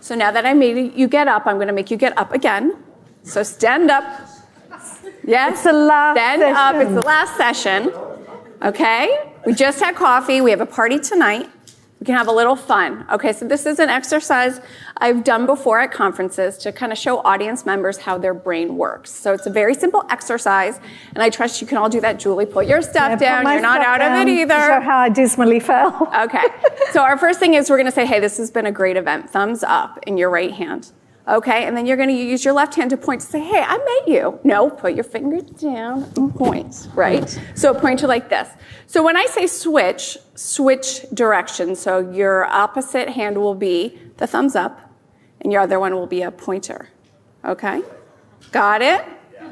So now that I made you get up, I'm going to make you get up again. So stand up. Yes? It's the last stand session. up. It's the last session. Okay? We just had coffee. We have a party tonight. We can have a little fun. Okay, so this is an exercise I've done before at conferences to kind of show audience members how their brain works. So it's a very simple exercise, and I trust you can all do that. Julie, put your stuff down. You're not out of it either. To show how I dismally fell. Okay, so our first thing is we're going to say, hey, this has been a great event. Thumbs up in your right hand. Okay, and then you're going to use your left hand to point to say, hey, I met you. No, put your finger down and point, right? So a pointer like this. So when I say switch direction. So your opposite hand will be the thumbs up, and your other one will be a pointer. Okay? Got it?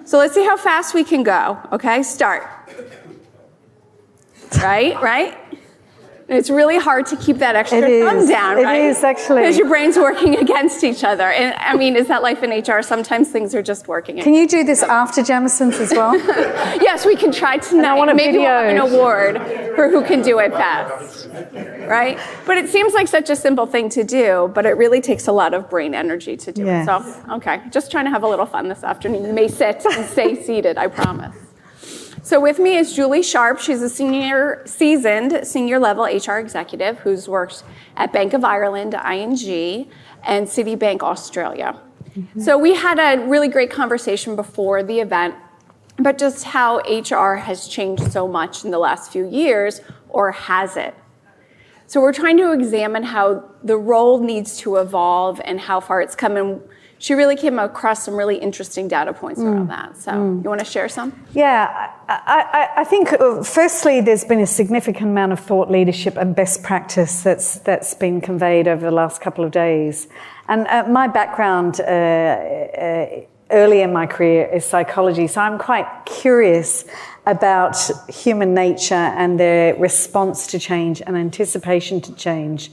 So let's see how fast we can go. Okay, start. Right? It's really hard to keep that extra thumb down, right? It is, actually. Because your brain's working against each other. And I mean, is that life in HR? Sometimes things are just working. Can you do this after Jamison's as well? Yes, we can try tonight. Maybe we'll have an award for who can do it fast, right? But it seems like such a simple thing to do, but it really takes a lot of brain energy to do it. So, okay, just trying to have a little fun this afternoon. You may sit and stay seated, I promise. So with me is Julie Sharp. She's a seasoned senior level HR executive who's worked at Bank of Ireland, ING, and Citibank Australia. So we had a really great conversation before the event about just how HR has changed so much in the last few years, or has it? So we're trying to examine how the role needs to evolve and how far it's come. And she really came across some really interesting data points around that. So you want to share some? Yeah, I think firstly there's been a significant amount of thought leadership and best practice that's been conveyed over the last couple of days. And my background early in my career is psychology, so I'm quite curious about human nature and their response to change and anticipation to change.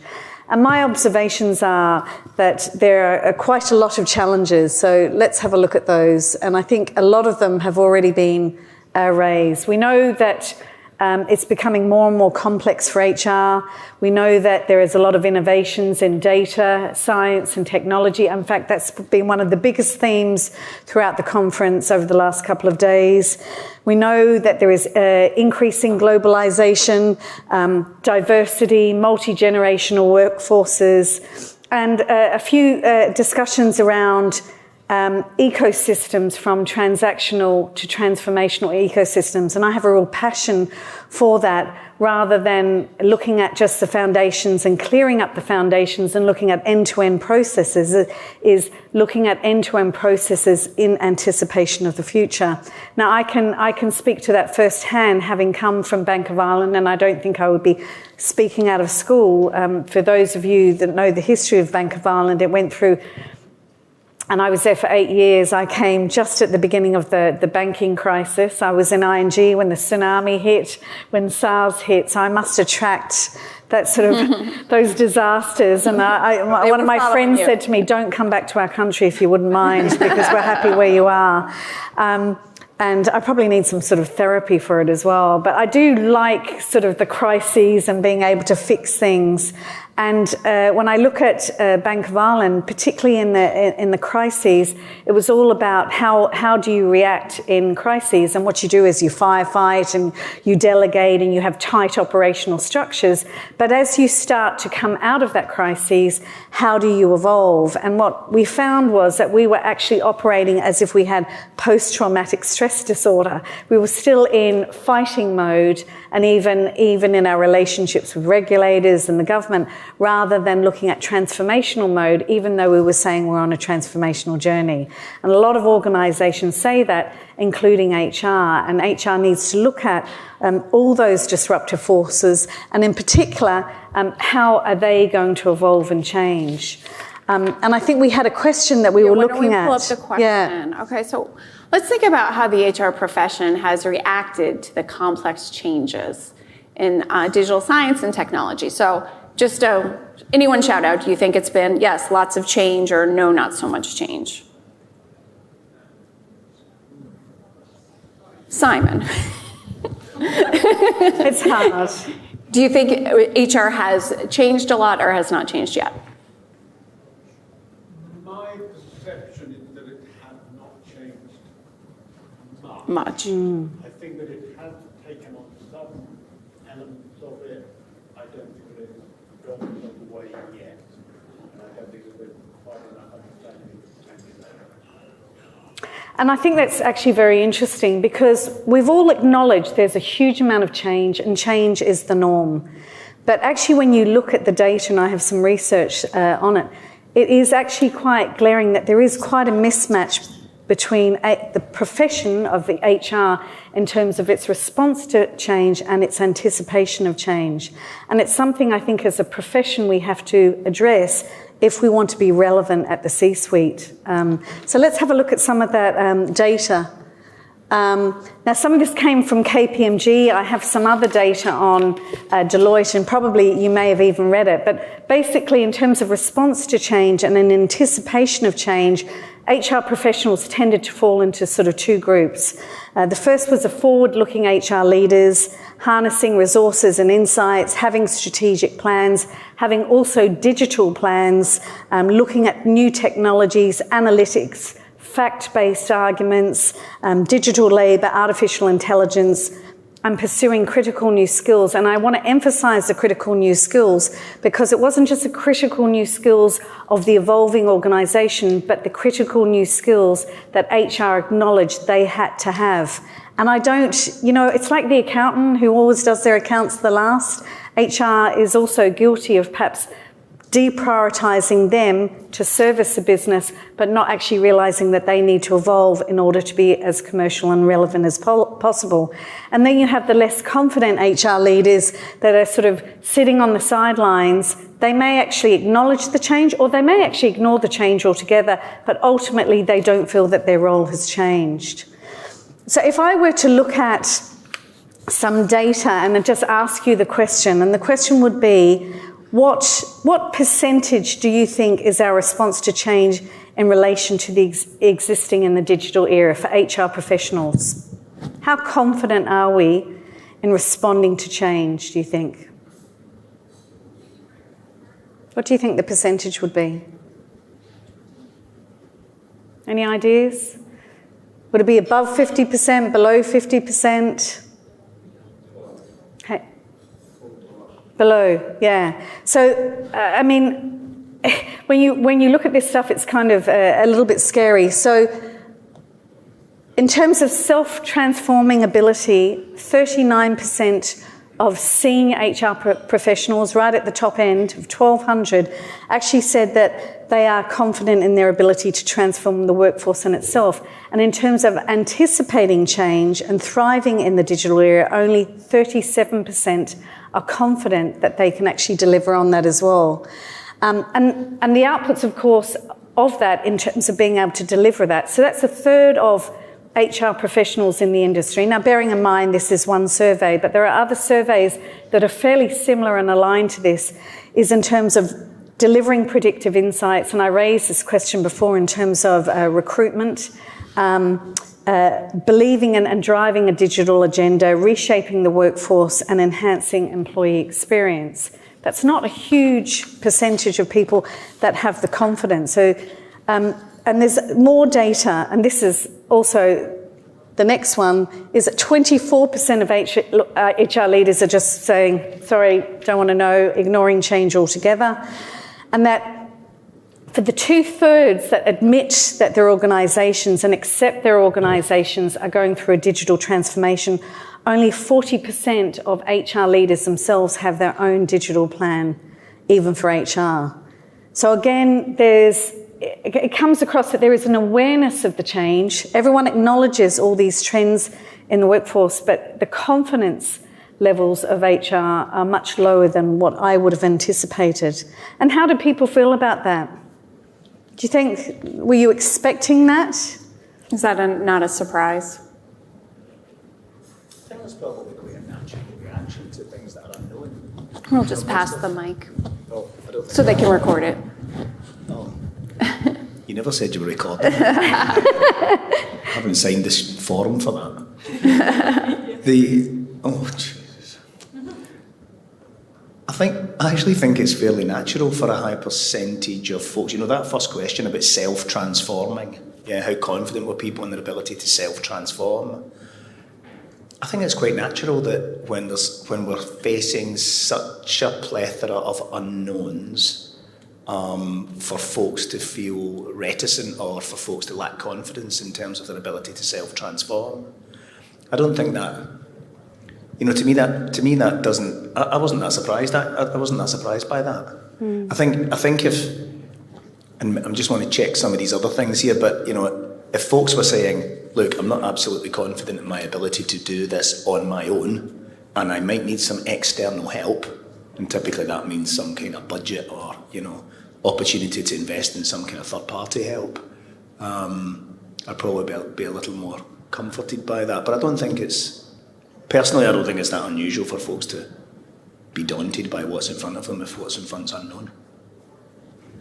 And my observations are that there are quite a lot of challenges, so let's have a look at those. And I think a lot of them have already been raised. We know that it's becoming more and more complex for HR. We know that there is a lot of innovations in data, science and technology. In fact, that's been one of the biggest themes throughout the conference over the last couple of days. We know that there is increasing globalization, diversity, multi-generational workforces, and a few discussions around ecosystems, from transactional to transformational ecosystems. And I have a real passion for that, rather than looking at just the foundations and clearing up the foundations and looking at end-to-end processes, is looking at end-to-end processes in anticipation of the future. Now, I can speak to that firsthand, having come from Bank of Ireland, and I don't think I would be speaking out of school. For those of you that know the history of Bank of Ireland, it went through, and I was there for 8 years. I came just at the beginning of the banking crisis. I was in ING when the tsunami hit, when SARS hit. So I must have tracked that sort of those disasters. And one of my friends said to me, "Don't come back to our country if you wouldn't mind, because we're happy where you are." And I probably need some sort of therapy for it as well. But I do like sort of the crises and being able to fix things. And when I look at Bank of Ireland, particularly in the crises, it was all about how do you react in crises. And what you do is you firefight and you delegate and you have tight operational structures. But as you start to come out of that crisis, how do you evolve? And what we found was that we were actually operating as if we had post-traumatic stress disorder. We were still in fighting mode, and even in our relationships with regulators and the government, rather than looking at transformational mode, even though we were saying we're on a transformational journey. And a lot of organisations say that, including HR, and HR needs to look at all those disruptive forces, and in particular, how are they going to evolve and change? And I think we had a question that we were looking at. Pull up the question. Yeah. Okay, so let's think about how the HR profession has reacted to the complex changes in digital science and technology. So just anyone shout out, do you think it's been, yes, lots of change, or no, not so much change? Simon. It's hard. Do you think HR has changed a lot or has not changed yet? much. I think that it has taken on some elements of it. I don't think that it's gone all the way yet. And I don't think that we're quite enough understanding of And I think that's actually very interesting because we've all acknowledged there's a huge amount of change and change is the norm. But actually when you look at the data, and I have some research on it, it is actually quite glaring that there is quite a mismatch between the profession of the HR in terms of its response to change and its anticipation of change. And it's something I think as a profession we have to address if we want to be relevant at the C-suite. So let's have a look at some of that data. Now some of this came from KPMG. I have some other data on Deloitte, and probably you may have even read it. But basically in terms of response to change and an anticipation of change, HR professionals tended to fall into sort of two groups. The first was the forward-looking HR leaders, harnessing resources and insights, having strategic plans, having also digital plans, looking at new technologies, analytics, fact-based arguments, digital labour, artificial intelligence, and pursuing critical new skills. And I want to emphasise the critical new skills because it wasn't just the critical new skills of the evolving organisation, but the critical new skills that HR acknowledged they had to have. And I don't, it's like the accountant who always does their accounts the last. HR is also guilty of perhaps deprioritising them to service the business, but not actually realising that they need to evolve in order to be as commercial and relevant as possible. And then you have the less confident HR leaders that are sort of sitting on the sidelines. They may actually acknowledge the change, or they may actually ignore the change altogether, but ultimately they don't feel that their role has changed. So if I were to look at some data and just ask you the question, and the question would be, what percentage do you think is our response to change in relation to the existing in the digital era for HR professionals? How confident are we in responding to change, do you think? What do you think the percentage would be? Any ideas? Would it be above 50%, below 50%? Below, yeah. So, when you look at this stuff, it's kind of a little bit scary. So, in terms of self-transforming ability, 39% of senior HR professionals, right at the top end of 1,200, actually said that they are confident in their ability to transform the workforce in itself. And in terms of anticipating change and thriving in the digital era, only 37% are confident that they can actually deliver on that as well. And the outputs, of course, of that in terms of being able to deliver that. So that's a third of HR professionals in the industry. Now, bearing in mind this is one survey, but there are other surveys that are fairly similar and aligned to this, is in terms of delivering predictive insights. And I raised this question before in terms of recruitment, believing and driving a digital agenda, reshaping the workforce and enhancing employee experience. That's not a huge percentage of people that have the confidence. So, and there's more data, and this is also the next one, is that 24% of HR leaders are just saying, sorry, don't want to know, ignoring change altogether. And that for the 2/3 that admit that their organisations and accept their organisations are going through a digital transformation, only 40% of HR leaders themselves have their own digital plan, even for HR. So again, it comes across that there is an awareness of the change. Everyone acknowledges all these trends in the workforce, but the confidence levels of HR are much lower than what I would have anticipated. And how do people feel about that? Do you think, were you expecting that? Is that not a surprise? I think it's probably quite a natural reaction to things that are unknown. We'll just pass the mic so So they can record it. Oh. You never said you were recording. I haven't signed this form for that. Jesus. I actually think it's fairly natural for a high percentage of folks. You know, that first question about self-transforming. Yeah, how confident were people in their ability to self-transform? I think it's quite natural that when we're facing such a plethora of unknowns, for folks to feel reticent or for folks to lack confidence in terms of their ability to self-transform. I don't think that, to me that doesn't. I wasn't that surprised. I wasn't that surprised by that. I think if, and I just want to check some of these other things here, but if folks were saying, look, I'm not absolutely confident in my ability to do this on my own, and I might need some external help, and typically that means some kind of budget or, opportunity to invest in some kind of third-party help, I'd probably be a little more comforted by that. But I don't think it's that unusual for folks to be daunted by what's in front of them if what's in front's unknown.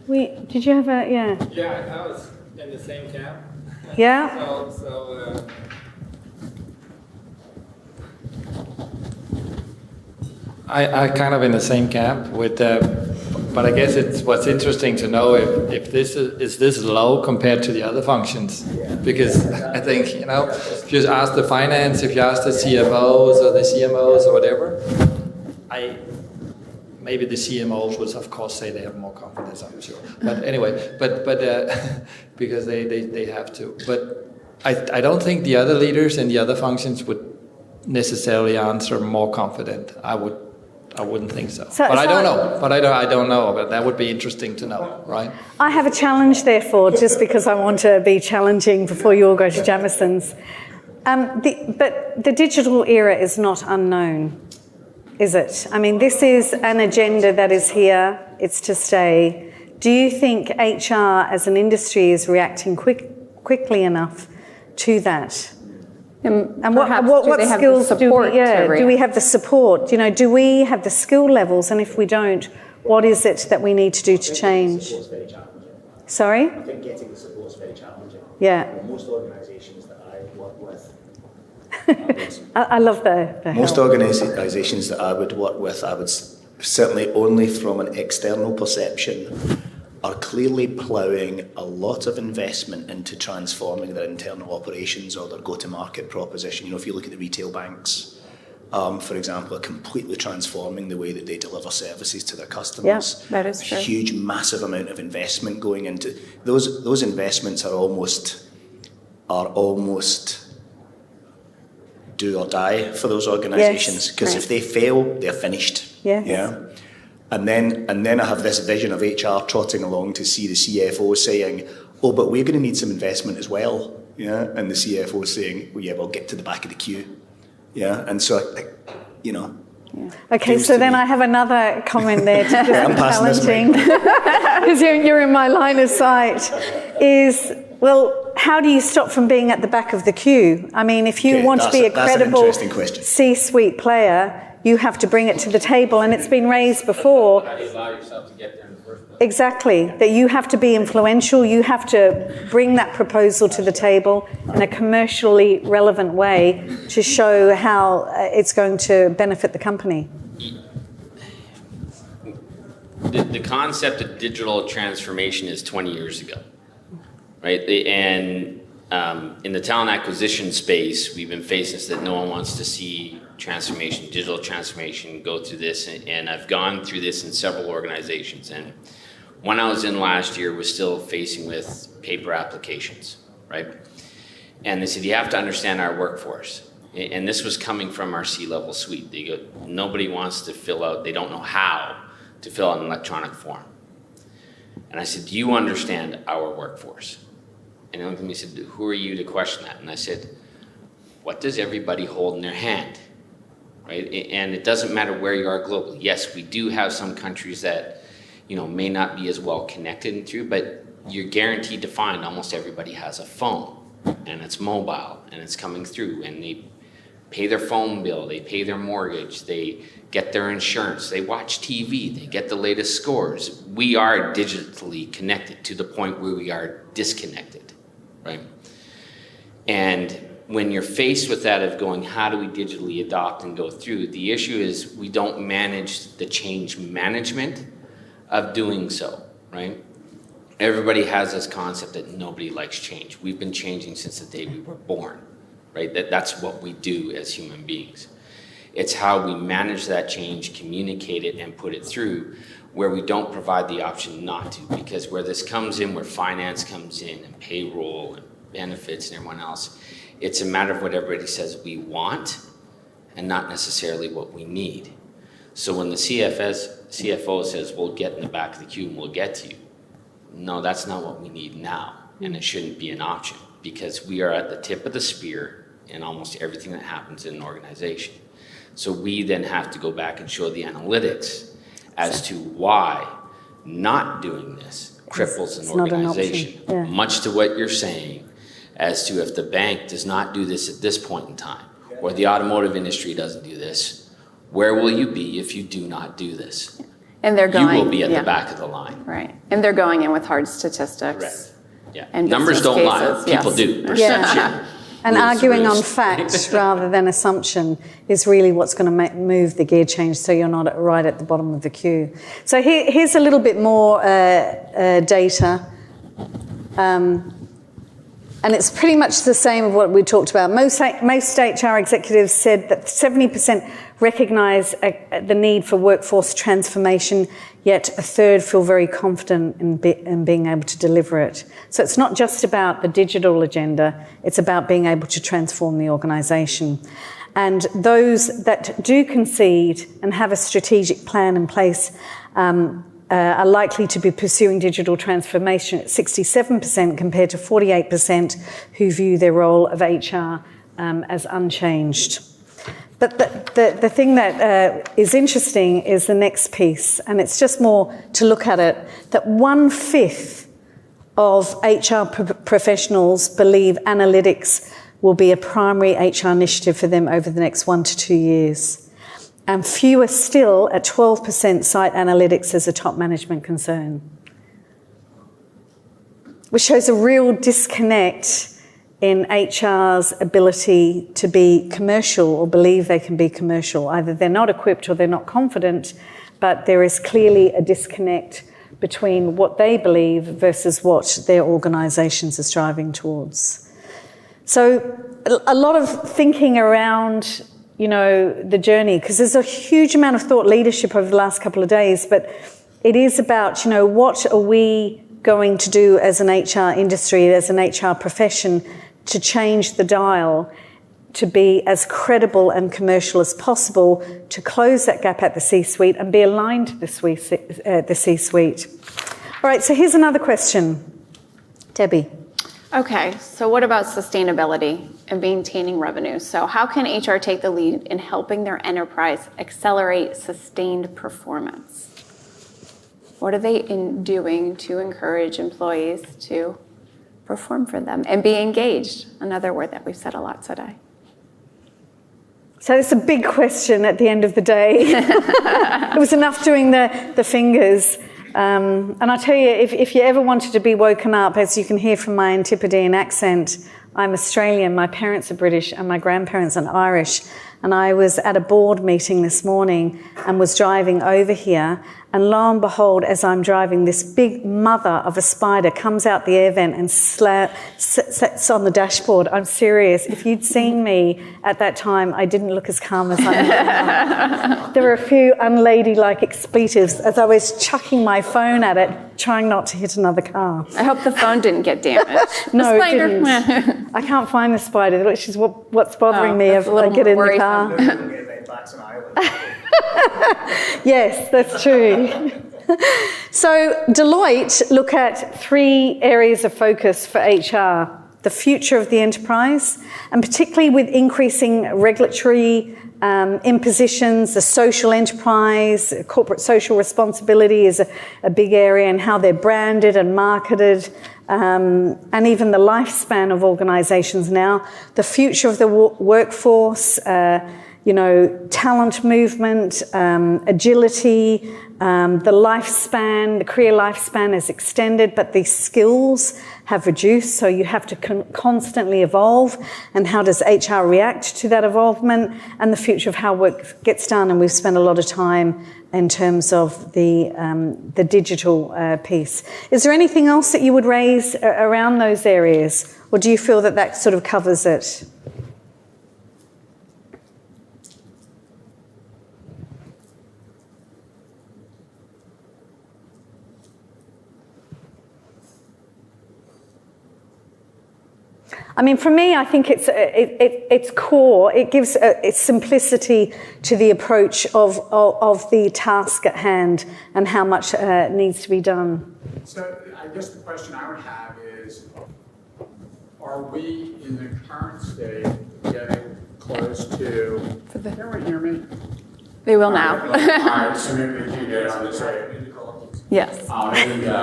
Did you have a, Yeah, I was in the same camp. Yeah? I kind of in the same camp with, but I guess what's interesting to know if this is low compared to the other functions, because I think if you ask the finance, if you ask the CFOs or the CMOs or whatever, maybe the CMOs would of course say they have more confidence, I'm sure. But anyway, but because they have to. But I don't think the other leaders in the other functions would necessarily answer more confident. I wouldn't think so. But I don't know. But I don't know. But that would be interesting to know, right? I have a challenge, therefore, just because I want to be challenging before you all go to Jamison's. But the digital era is not unknown, is it? I mean, this is an agenda that is here. It's to stay. Do you think HR as an industry is reacting quickly enough to that? And what skills do we have the support? Do we have the skill levels? And if we don't, what is it that we need to do to change? Sorry? I think getting the support is very challenging. Yeah. Most organisations that I work with. I love the most help. organisations that I would work with, I would certainly only from an external perception, are clearly ploughing a lot of investment into transforming their internal operations or their go-to-market proposition. If you look at the retail banks, for example, are completely transforming the way that they deliver services to their customers. Yeah, that is true. A huge, massive amount of investment going into those investments are almost do or die for those organisations, because if they fail, they're finished. Yes. Yeah. And then I have this vision of HR trotting along to see the CFO saying, "Oh, but we're going to need some investment as well." Yeah, and the CFO saying, "Well, yeah, we'll get to the back of the queue." Yeah, and so Yeah. Okay, so then I have another comment there to just be challenging, because you're in my line of sight. How do you stop from being at the back of the queue? I mean, if you want to be a credible C-suite player, you have to bring it to the table, and it's been raised before. How do you allow yourself to get there in the first place? Exactly, that you have to be influential, you have to bring that proposal to the table in a commercially relevant way to show how it's going to benefit the company. The concept of digital transformation is 20 years ago, right? And in the talent acquisition space, we've been facing this, that no one wants to see transformation, digital transformation, go through this, and I've gone through this in several organizations. And one I was in last year was still facing with paper applications, right? And they said, you have to understand our workforce. And this was coming from our C-level suite. They go, nobody wants to fill out, they don't know how to fill out an electronic form. And I said, do you understand our workforce? And he looked at me and said, who are you to question that? And I said, what does everybody hold in their hand? Right? And it doesn't matter where you are globally. Yes, we do have some countries that, may not be as well connected and through, but you're guaranteed to find almost everybody has a phone, and it's mobile, and it's coming through, and they pay their phone bill, they pay their mortgage, they get their insurance, they watch TV, they get the latest scores. We are digitally connected to the point where we are disconnected, right? And when you're faced with that of going, how do we digitally adopt and go through, the issue is we don't manage the change management of doing so, right? Everybody has this concept that nobody likes change. We've been changing since the day we were born, right? That's what we do as human beings. It's how we manage that change, communicate it, and put it through, where we don't provide the option not to. Because where this comes in, where finance comes in, and payroll, and benefits, and everyone else, it's a matter of what everybody says we want, and not necessarily what we need. So when the CFO says, we'll get in the back of the queue and we'll get to you, no, that's not what we need now, and it shouldn't be an option, because we are at the tip of the spear in almost everything that happens in an organization. So we then have to go back and show the analytics as to why not doing this cripples an organization. Yeah. Much to what you're saying, as to if the bank does not do this at this point in time, or the automotive industry doesn't do this, where will you be if you do not do this? And they're going. You will be at the back of the line. Right. And they're going in with hard statistics. Correct. Yeah. And numbers business don't lie. cases, People yes. do. Perception. And rules the arguing on roost. fact rather than assumption is really what's going to move the gear change, so you're not right at the bottom of the queue. So here's a little bit more data. And it's pretty much the same of what we talked about. Most HR executives said that 70% recognise the need for workforce transformation, yet a third feel very confident in being able to deliver it. So it's not just about the digital agenda, it's about being able to transform the organisation. And those that do concede and have a strategic plan in place are likely to be pursuing digital transformation at 67% compared to 48% who view their role of HR as unchanged. But the thing that is interesting is the next piece, and it's just more to look at it, that 1/5 of HR professionals believe analytics will be a primary HR initiative for them over the next 1 to 2 years. And fewer still, at 12%, cite analytics as a top management concern, which shows a real disconnect in HR's ability to be commercial or believe they can be commercial. Either they're not equipped or they're not confident, but there is clearly a disconnect between what they believe versus what their organisations are striving towards. So a lot of thinking around the journey, because there's a huge amount of thought leadership over the last couple of days, but it is about, what are we going to do as an HR industry, as an HR profession, to change the dial, to be as credible and commercial as possible, to close that gap at the C-suite and be aligned to the C-suite. All right, so here's another question. Debbie. Okay, so what about sustainability and maintaining revenue? So how can HR take the lead in helping their enterprise accelerate sustained performance? What are they doing to encourage employees to perform for them and be engaged? Another word that we've said a lot today. So it's a big question at the end of the day. It was enough doing the fingers. And I tell you, if you ever wanted to be woken up, as you can hear from my Antipodean accent, I'm Australian, my parents are British, and my grandparents are Irish. And I was at a board meeting this morning and was driving over here. And lo and behold, as I'm driving, this big mother of a spider comes out the air vent and sits on the dashboard. I'm serious. If you'd seen me at that time, I didn't look as calm as I am now. There were a few unladylike expletives as I was chucking my phone at it, trying not to hit another car. I hope the phone didn't get damaged. No, it didn't. I can't find the spider, which is what's bothering me if I get in the car. Yes, that's true. So Deloitte look at 3 areas of focus for HR: the future of the enterprise, and particularly with increasing regulatory impositions, the social enterprise, corporate social responsibility is a big area, and how they're branded and marketed, and even the lifespan of organisations now, the future of the workforce, talent movement, agility, the lifespan, the career lifespan is extended, but the skills have reduced, so you have to constantly evolve. And how does HR react to that evolvement? And the future of how work gets done. And we've spent a lot of time in terms of the digital piece. Is there anything else that you would raise around those areas? Or do you feel that sort of covers it? I mean, for me, I think it's core. It gives its simplicity to the approach of the task at hand and how much needs to be done. So I guess the question I would have is, are we in the current state getting close to, can everyone hear me? They will now. All right, so maybe we can get it on this side. Yes. There we go.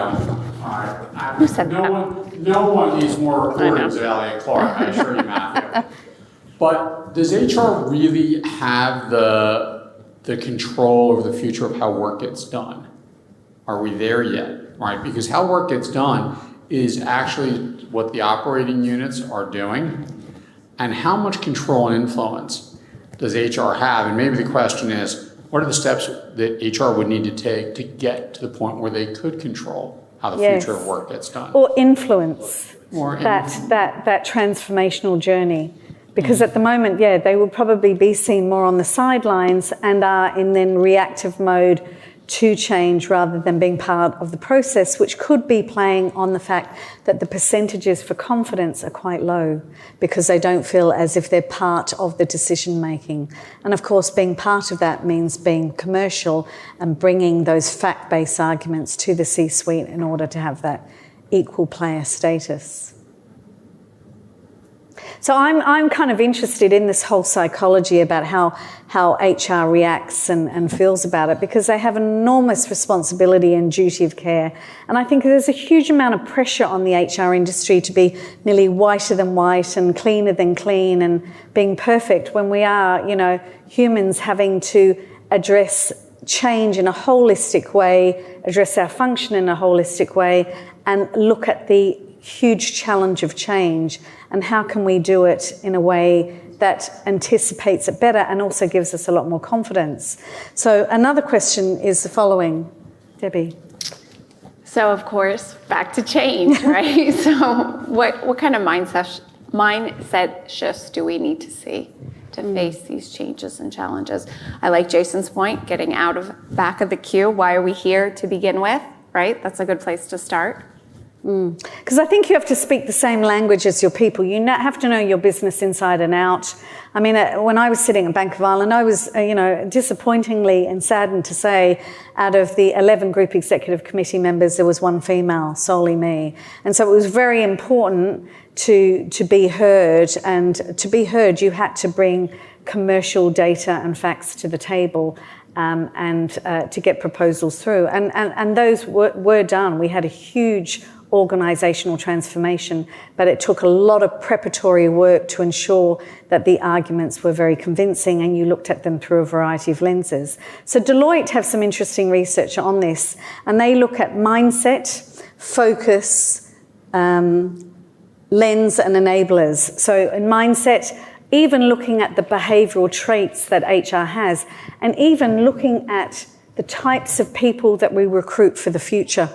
All right. Who said that? No one needs more recordings of Elliot Clark, I assure you, Matthew. But does HR really have the control over the future of how work gets done? Are we there yet? Right? Because how work gets done is actually what the operating units are doing, and how much control and influence does HR have? And maybe the question is, what are the steps that HR would need to take to get to the point where they could control how the future of work gets done? Or influence that transformational journey. Because at the moment, they would probably be seen more on the sidelines and are in then reactive mode to change rather than being part of the process, which could be playing on the fact that the percentages for confidence are quite low because they don't feel as if they're part of the decision making. And of course, being part of that means being commercial and bringing those fact-based arguments to the C-suite in order to have that equal player status. So I'm kind of interested in this whole psychology about how HR reacts and feels about it, because they have an enormous responsibility and duty of care. And I think there's a huge amount of pressure on the HR industry to be nearly whiter than white and cleaner than clean and being perfect, when we are, humans having to address change in a holistic way, address our function in a holistic way, and look at the huge challenge of change and how can we do it in a way that anticipates it better and also gives us a lot more confidence. So another question is the following. Debbie. So of course, back to change, right? So what kind of mindset shifts do we need to see to face these changes and challenges? I like Jason's point, getting out of back of the queue. Why are we here to begin with, right? That's a good place to start. Because I think you have to speak the same language as your people. You have to know your business inside and out. I mean, when I was sitting at Bank of Ireland, I was, disappointingly and saddened to say, out of the 11 group executive committee members, there was one female, solely me. And so it was very important to be heard. And to be heard, you had to bring commercial data and facts to the table. And to get proposals through. And those were done. We had a huge organisational transformation, but it took a lot of preparatory work to ensure that the arguments were very convincing and you looked at them through a variety of lenses. So Deloitte have some interesting research on this, and they look at mindset, focus, lens and enablers. So in mindset, even looking at the behavioural traits that HR has, and even looking at the types of people that we recruit for the future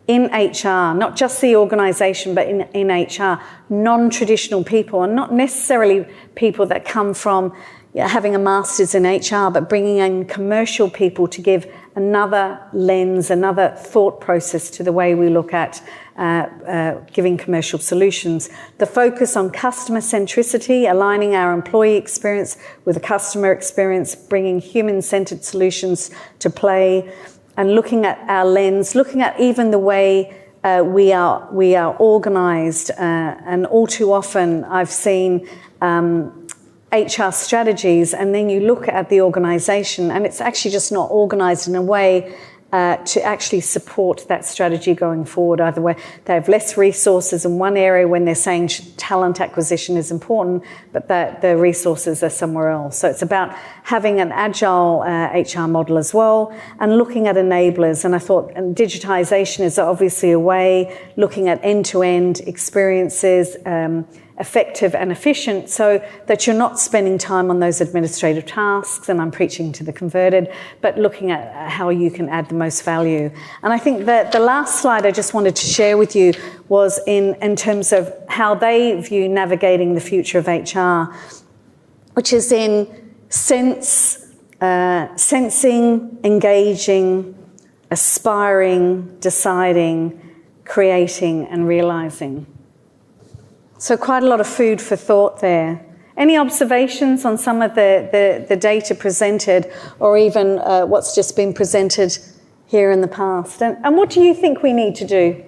in HR, not just the organisation, but in HR, non-traditional people, and not necessarily people that come from having a master's in HR, but bringing in commercial people to give another lens, another thought process to the way we look at giving commercial solutions. The focus on customer centricity, aligning our employee experience with the customer experience, bringing human-centered solutions to play, and looking at our lens, looking at even the way we are organised. And all too often I've seen HR strategies, and then you look at the organisation and it's actually just not organised in a way to actually support that strategy going forward. Either way, they have less resources in one area when they're saying talent acquisition is important, but the resources are somewhere else. So it's about having an agile HR model as well, and looking at enablers. And I thought digitisation is obviously a way, looking at end-to-end experiences, effective and efficient, so that you're not spending time on those administrative tasks, and I'm preaching to the converted, but looking at how you can add the most value. And I think that the last slide I just wanted to share with you was in terms of how they view navigating the future of HR, which is in sensing, engaging, aspiring, deciding, creating, and realising. So quite a lot of food for thought there. Any observations on some of the data presented, or even what's just been presented here in the past? And what do you think we need to do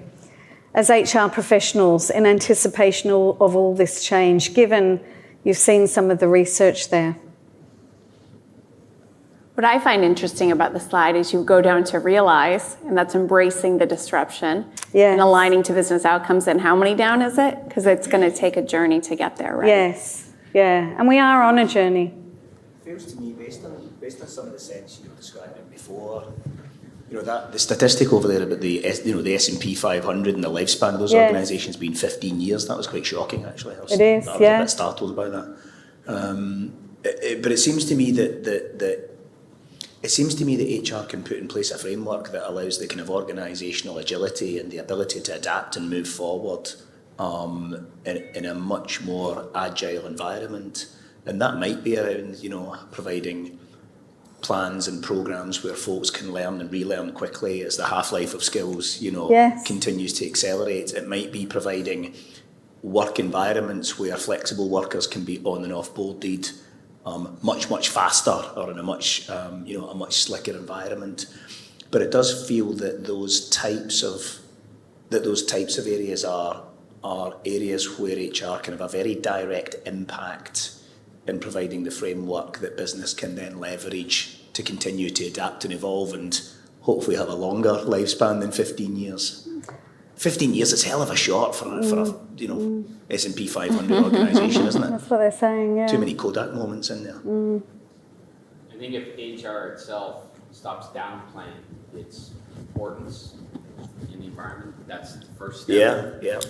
as HR professionals in anticipation of all this change, given you've seen some of the research there? What I find interesting about the slide is you go down to realize, and that's embracing the disruption and aligning to business outcomes. And how many down is it? Because it's going to take a journey to get there, right? Yes, yeah, and we are on a journey. Feels to me, based on some of the sense you were describing before, that the statistic over there about the S&P 500 and the lifespan of those organisations being 15 years, that was quite shocking actually. I was a bit startled about that. But it seems to me that HR can put in place a framework that allows the kind of organisational agility and the ability to adapt and move forward in a much more agile environment. And that might be around, providing plans and programs where folks can learn and relearn quickly as the half-life of skills, continues to accelerate. It might be providing work environments where flexible workers can be on and off-boarded much faster, or in a much slicker environment. But it does feel that those types of areas are areas where HR can have a very direct impact in providing the framework that business can then leverage to continue to adapt and evolve and hopefully have a longer lifespan than 15 years. 15 years is hell of a shot for a S&P 500 organisation, isn't it? That's what they're saying, yeah. Too many Kodak moments in there. I think if HR itself stops downplaying its importance in the environment, that's the first step. Yeah.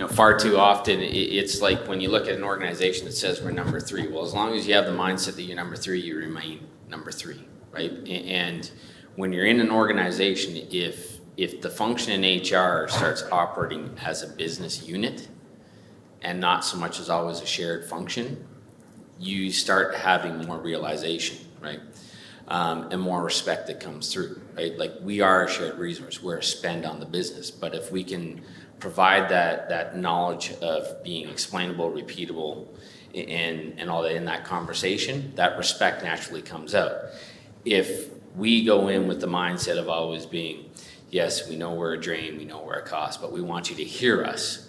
Far too often, it's like when you look at an organization that says we're number 3. Well, as long as you have the mindset that you're number 3, you remain number 3, right? And when you're in an organization, if the function in HR starts operating as a business unit and not so much as always a shared function, you start having more realization, right? And more respect that comes through, right? Like, we are a shared resource. We're a spend on the business. But if we can provide that knowledge of being explainable, repeatable, and all that in that conversation, that respect naturally comes out. If we go in with the mindset of always being, yes, we know we're a drain, we know we're a cost, but we want you to hear us,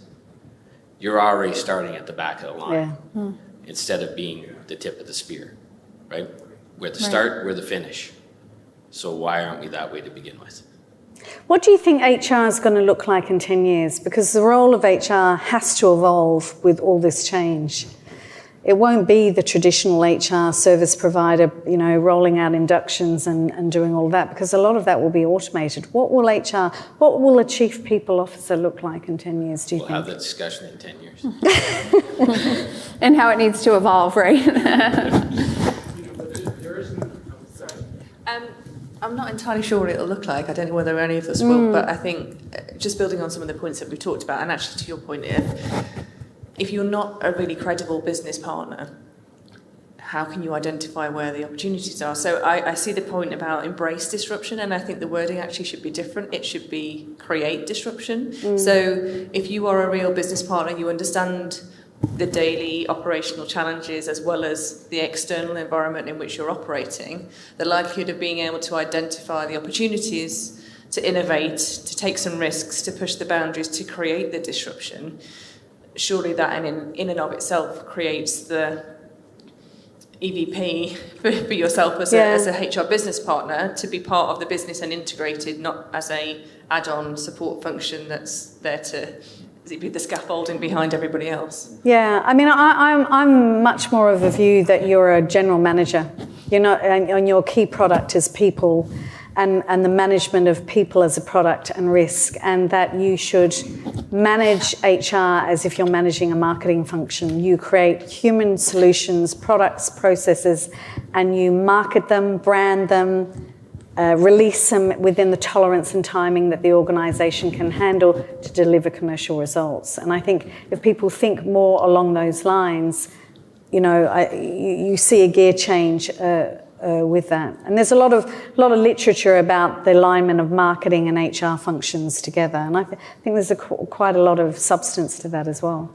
you're already starting at the back of the line instead of being the tip of the spear, right? We're the start, we're the finish. So why aren't we that way to begin with? What do you think HR is going to look like in 10 years? Because the role of HR has to evolve with all this change. It won't be the traditional HR service provider, rolling out inductions and doing all that, because a lot of that will be automated. What will a chief people officer look like in 10 years, do you think? We'll have that discussion in 10 years. And how it needs to evolve, right? I'm not entirely sure what it'll look like. I don't know whether any of us will, but I think just building on some of the points that we talked about, and actually to your point, if you're not a really credible business partner, how can you identify where the opportunities are? So I see the point about embrace disruption, and I think the wording actually should be different. It should be create disruption. So if you are a real business partner, you understand the daily operational challenges as well as the external environment in which you're operating, the likelihood of being able to identify the opportunities to innovate, to take some risks, to push the boundaries, to create the disruption, surely that in and of itself creates the EVP for yourself as a HR business partner to be part of the business and integrated, not as a add-on support function that's there to be the scaffolding behind everybody else. Yeah, I mean, I'm much more of a view that you're a general manager. You're not, and your key product is people, and the management of people as a product and risk, and that you should manage HR as if you're managing a marketing function. You create human solutions, products, processes, and you market them, brand them, release them within the tolerance and timing that the organisation can handle to deliver commercial results. And I think if people think more along those lines, you see a gear change with that. And there's a lot of literature about the alignment of marketing and HR functions together. And I think there's quite a lot of substance to that as well.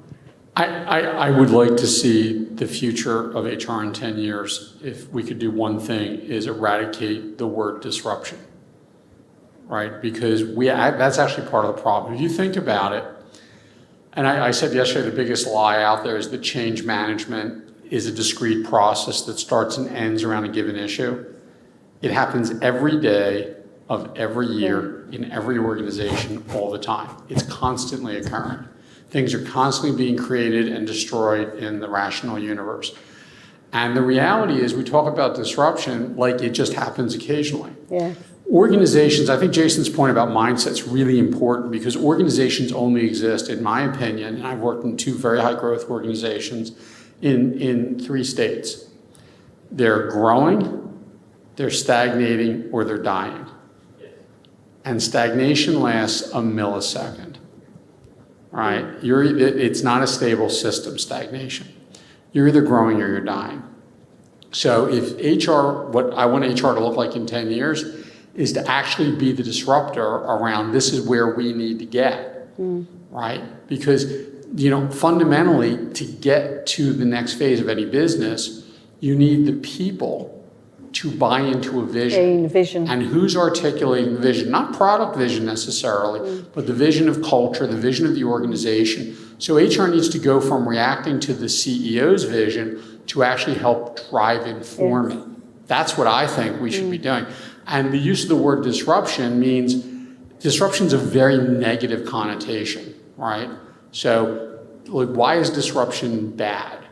I would like to see the future of HR in 10 years, if we could do one thing, is eradicate the word disruption, right? Because that's actually part of the problem. If you think about it, and I said yesterday, the biggest lie out there is that change management is a discrete process that starts and ends around a given issue. It happens every day of every year in every organization all the time. It's constantly occurring. Things are constantly being created and destroyed in the rational universe. And the reality is we talk about disruption like it just happens occasionally. Yeah. Organizations, I think Jason's point about mindset is really important because organizations only exist, in my opinion, and I've worked in 2 very high growth organizations in 3 states. They're growing, they're stagnating, or they're dying. And stagnation lasts a millisecond. Right? It's not a stable system, stagnation. You're either growing or you're dying. So if what I want HR to look like in 10 years is to actually be the disruptor around this is where we need to get, right? Because, fundamentally, to get to the next phase of any business, you need the people to buy into a vision. And who's articulating the vision? Not product vision necessarily, but the vision of culture, the vision of the organization. So HR needs to go from reacting to the CEO's vision to actually help drive and form it. That's what I think we should be doing. And the use of the word disruption means disruption's a very negative connotation, right? So why is disruption bad?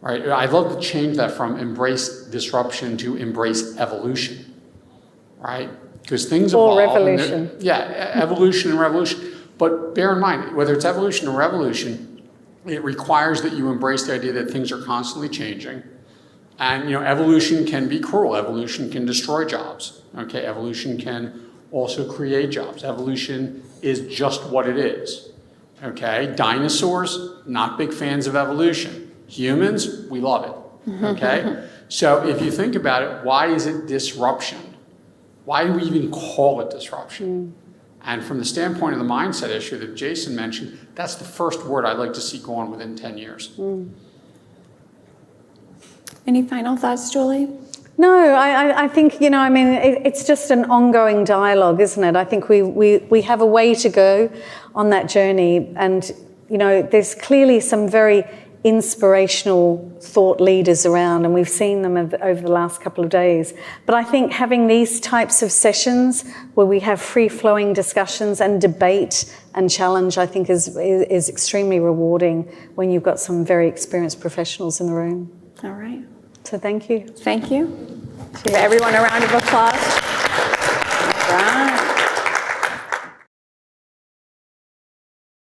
Right? I'd love to change that from embrace disruption to embrace evolution, right? Because things evolve. Or revolution. Evolution and revolution. But bear in mind, whether it's evolution or revolution, it requires that you embrace the idea that things are constantly changing. And, evolution can be cruel. Evolution can destroy jobs, okay? Evolution can also create jobs. Evolution is just what it is, okay? Dinosaurs, not big fans of evolution. Humans, we love it, okay? So if you think about it, why is it disruption? Why do we even call it disruption? And from the standpoint of the mindset issue that Jason mentioned, that's the first word I'd like to see going within 10 years. Any final thoughts, Julie? No, I think, it's just an ongoing dialogue, isn't it? I think we have a way to go on that journey. And, there's clearly some very inspirational thought leaders around, and we've seen them over the last couple of days. But I think having these types of sessions where we have free-flowing discussions and debate and challenge, I think is extremely rewarding when you've got some very experienced professionals in the room. All right. So thank you. Thank you. Give everyone a round of applause. All right.